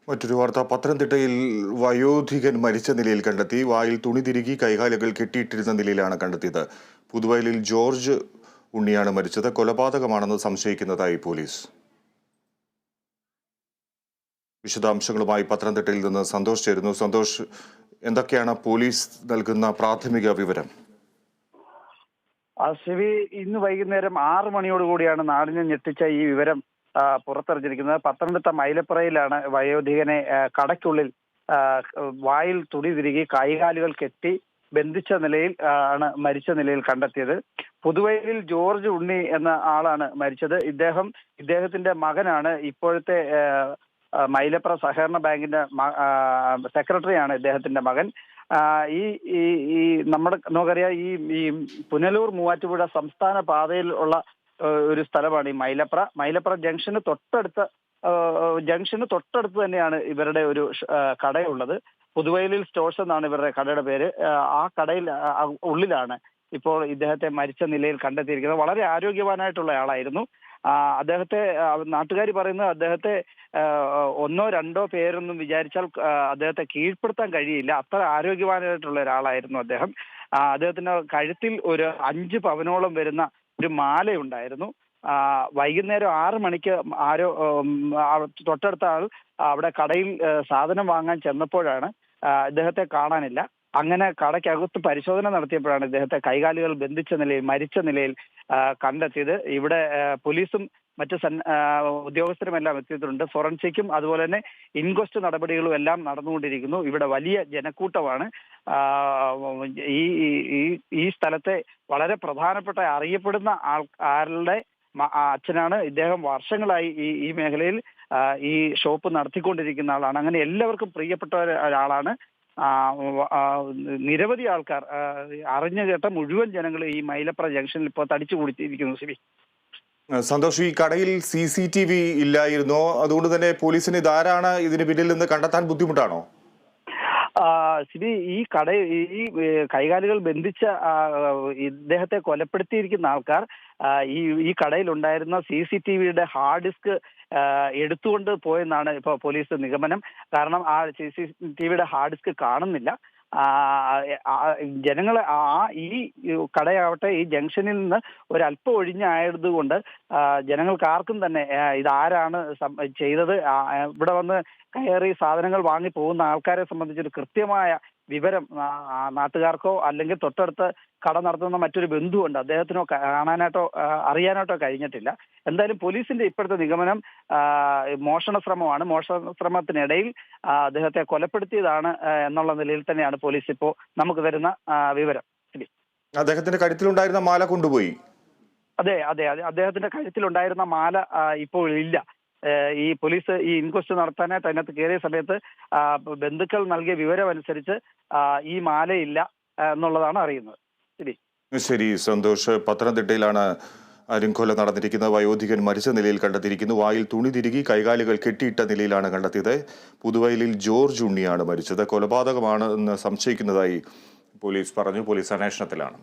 മറ്റൊരു വാർത്ത. പത്തനംതിട്ടയിൽ വയോധികൻ മരിച്ച നിലയിൽ കണ്ടെത്തി. വായിൽ തുണി തിരുകി കൈകാലുകൾ കെട്ടിയിട്ടിരുന്ന നിലയിലാണ് കണ്ടെത്തിയത്. പുതുവയലിൽ ജോർജ് ഉണ്ണിയാണ് മരിച്ചത്. കൊലപാതകമാണെന്ന് സംശയിക്കുന്നതായി പോലീസ്. വിശദാംശങ്ങളുമായി പത്തനംതിട്ടയിൽ നിന്ന് സന്തോഷ് ചേരുന്നു. സന്തോഷ്, എന്തൊക്കെയാണ് പോലീസ് നൽകുന്ന പ്രാഥമിക വിവരം? ശിവി, ഇന്ന് വൈകുന്നേരം 6 മണിയോടുകൂടിയാണ് നാടിനെ ഞെട്ടിച്ച ഈ വിവരം പുറത്തറിഞ്ഞിരിക്കുന്നത്. പത്തനംതിട്ട മൈലപ്രയിലാണ് വയോധികനെ കടയ്ക്കുള്ളിൽ വായിൽ തുണി തിരുകി കൈകാലുകൾ കെട്ടി ബന്ധിച്ച നിലയിൽ ആണ് മരിച്ച നിലയിൽ കണ്ടെത്തിയത്. പുതുവയലിൽ ജോർജ് ഉണ്ണി എന്ന ആളാണ് മരിച്ചത്. ഇദ്ദേഹത്തിന്റെ മകനാണ് ഇപ്പോഴത്തെ മൈലപ്ര സഹകരണ ബാങ്കിന്റെ സെക്രട്ടറിയാണ് ഇദ്ദേഹത്തിന്റെ മകൻ. ഈ ഈ ഈ നമ്മുടെ നമുക്കറിയാം, ഈ പുനലൂർ മൂവാറ്റുപുഴ സംസ്ഥാന പാതയിൽ ഉള്ള ഒരു സ്ഥലമാണ് ഈ മൈലപ്ര ജംഗ്ഷന് തൊട്ടടുത്ത് തന്നെയാണ് ഇവരുടെ ഒരു കടയുള്ളത്. പുതുവയലിൽ സ്റ്റോഴ്സ് എന്നാണ് ഇവരുടെ കടയുടെ പേര്. ആ കടയിൽ ഉള്ളിലാണ് ഇപ്പോൾ ഇദ്ദേഹത്തെ മരിച്ച നിലയിൽ കണ്ടെത്തിയിരിക്കുന്നത്. വളരെ ആരോഗ്യവാനായിട്ടുള്ള ആളായിരുന്നു. അദ്ദേഹത്തെ നാട്ടുകാർ പറയുന്നത് അദ്ദേഹത്തെ ഒന്നോ രണ്ടോ പേരൊന്നും വിചാരിച്ചാൽ അദ്ദേഹത്തെ കീഴ്പ്പെടുത്താൻ കഴിയില്ല, അത്ര ആരോഗ്യവാനായിട്ടുള്ള ഒരാളായിരുന്നു അദ്ദേഹം. അദ്ദേഹത്തിന്റെ കഴുത്തിൽ ഒരു 5 പവനോളം വരുന്ന ഒരു മാലയുണ്ടായിരുന്നു. വൈകുന്നേരം 6 മണിക്ക് തൊട്ടടുത്ത ആൾ അവിടെ കടയിൽ സാധനം വാങ്ങാൻ ചെന്നപ്പോഴാണ് ഇദ്ദേഹത്തെ കാണാനില്ല. അങ്ങനെ കടയ്ക്കകത്ത് പരിശോധന നടത്തിയപ്പോഴാണ് ഇദ്ദേഹത്തെ കൈകാലുകൾ ബന്ധിച്ച നിലയിൽ മരിച്ച നിലയിൽ കണ്ടെത്തിയത്. ഇവിടെ പോലീസും മറ്റ് ഉദ്യോഗസ്ഥരുമെല്ലാം എത്തിയിട്ടുണ്ട്. ഫോറൻസിക്കും അതുപോലെ തന്നെ ഇൻക്വസ്റ്റ് നടപടികളും എല്ലാം നടന്നുകൊണ്ടിരിക്കുന്നു. ഇവിടെ വലിയ ജനക്കൂട്ടമാണ്. ഈ സ്ഥലത്തെ വളരെ പ്രധാനപ്പെട്ട അറിയപ്പെടുന്ന ആളുടെ അച്ഛനാണ് ഇദ്ദേഹം. വർഷങ്ങളായി ഈ മേഖലയിൽ ഈ ഷോപ്പ് നടത്തിക്കൊണ്ടിരിക്കുന്ന ആളാണ്. അങ്ങനെ എല്ലാവർക്കും പ്രിയപ്പെട്ട ഒരാളാണ്. നിരവധി ആൾക്കാർ, അറിഞ്ഞു കേട്ട മുഴുവൻ ജനങ്ങൾ ഈ മൈലപ്ര ജംഗ്ഷനിൽ ഇപ്പോൾ തടിച്ചു കൂടിയിരിക്കുന്നു. ശരി സന്തോഷ്, ഈ കടയിൽ CCTV ഇല്ലായിരുന്നോ? അതുകൊണ്ട് തന്നെ പോലീസിന് ഇതാരാണ് ഇതിന് പിന്നിൽ നിന്ന് കണ്ടെത്താൻ ബുദ്ധിമുട്ടാണോ? ശരി, ഈ കൈകാലുകൾ ബന്ധിച്ച ഇദ്ദേഹത്തെ കൊലപ്പെടുത്തിയിരിക്കുന്ന ആൾക്കാർ ഈ കടയിലുണ്ടായിരുന്ന CCTVയുടെ ഹാർഡ് ഡിസ്ക് എടുത്തുകൊണ്ട് പോയെന്നാണ് ഇപ്പോൾ പോലീസ് നിഗമനം. കാരണം ആ CCTVയുടെ ഹാർഡ് ഡിസ്ക് കാണുന്നില്ല. ജനങ്ങൾ ഈ കടയാവട്ടെ ഈ ജംഗ്ഷനിൽ നിന്ന് ഒരല്പം ഒഴിഞ്ഞായതുകൊണ്ട് ജനങ്ങൾക്ക് ആർക്കും തന്നെ ഇതാരാണ് ചെയ്തത്, ഇവിടെ വന്ന് കയറി സാധനങ്ങൾ വാങ്ങി പോകുന്ന ആൾക്കാരെ സംബന്ധിച്ചൊരു കൃത്യമായ വിവരം നാട്ടുകാർക്കോ അല്ലെങ്കിൽ തൊട്ടടുത്ത് കട നടത്തുന്ന മറ്റൊരു ബന്ധുവുണ്ട് അദ്ദേഹത്തിനോ കാണാനായിട്ടോ അറിയാനായിട്ടോ കഴിഞ്ഞിട്ടില്ല. എന്തായാലും പോലീസിന്റെ ഇപ്പോഴത്തെ നിഗമനം മോഷണ ശ്രമത്തിനിടയിൽ അദ്ദേഹത്തെ കൊലപ്പെടുത്തിയതാണ് എന്നുള്ള നിലയിൽ തന്നെയാണ് പോലീസ് ഇപ്പോൾ നമുക്ക് തരുന്ന വിവരം. അദ്ദേഹത്തിന്റെ കഴുത്തിലുണ്ടായിരുന്ന മാല കൊണ്ടുപോയി. അതെ, അദ്ദേഹത്തിന്റെ കഴുത്തിലുണ്ടായിരുന്ന മാല ഇപ്പോൾ ഇല്ല. ഈ പോലീസ് ഈ ഇൻക്വസ്റ്റ് നടത്താനായിട്ട് അതിനകത്ത് കയറിയ സമയത്ത് ബന്ധുക്കൾ നൽകിയ വിവരം അനുസരിച്ച് ഈ മാലയില്ല എന്നുള്ളതാണ് അറിയുന്നത്. ശരി സന്തോഷ്, പത്തനംതിട്ടയിലാണ് അരിങ്കൊല നടന്നിരിക്കുന്നത്. വയോധികൻ മരിച്ച നിലയിൽ കണ്ടെത്തിയിരിക്കുന്നു. വായിൽ തുണി തിരുകി കൈകാലുകൾ കെട്ടിയിട്ട നിലയിലാണ് കണ്ടെത്തിയത്. പുതുവയലിൽ ജോർജ് ഉണ്ണിയാണ് മരിച്ചത്. കൊലപാതകമാണ് എന്ന് സംശയിക്കുന്നതായി പോലീസ് പറഞ്ഞു. പോലീസ് അന്വേഷണത്തിലാണ്.